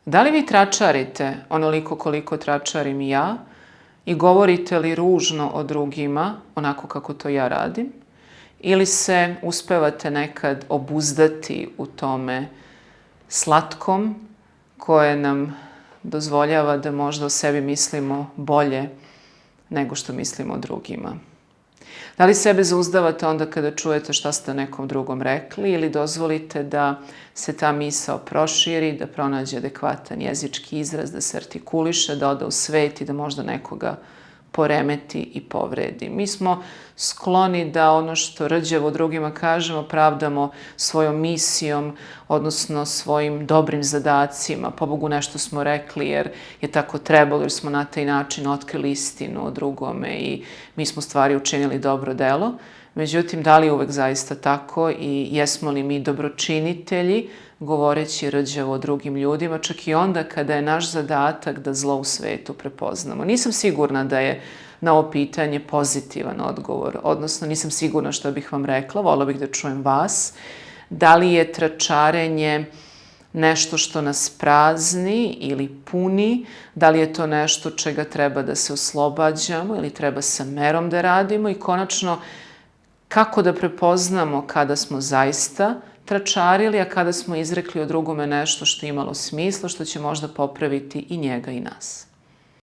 Da li vi tračarite onoliko koliko tračarim ja i govorite li ružno o drugima, onako kako to ja radim, ili se uspevate nekad obuzdati u tome slatkom koje nam dozvoljava da možda o sebi mislimo bolje nego što mislimo o drugima? Da li sebe zauzdavate onda kada čujete šta ste nekom drugom rekli ili dozvolite da se ta misao proširi, da pronađe adekvatan jezički izraz, da se artikuliše, da ode u svet i da možda nekoga poremeti i povredi? Mi smo skloni da ono što rđevo drugima kažemo pravdamo svojom misijom, odnosno svojim dobrim zadacima. Pobogu nešto smo rekli jer je tako trebalo, jer smo na taj način otkrili istinu o drugome i mi smo stvari učinili dobro delo. Međutim, da li je uvek zaista tako i jesmo li mi dobročinitelji govoreći rđevo o drugim ljudima, čak i onda kada je naš zadatak da zlo u svetu prepoznamo? Nisam sigurna da je na ovo pitanje pozitivan odgovor, odnosno nisam sigurna što bih vam rekla, voljela bih da čujem vas. Da li je tračarenje nešto što nas prazni ili puni, da li je to nešto čega treba da se oslobađamo ili treba sa merom da radimo i konačno kako da prepoznamo kada smo zaista tračarili, a kada smo izrekli o drugome nešto što je imalo smisla, što će možda popraviti i njega i nas.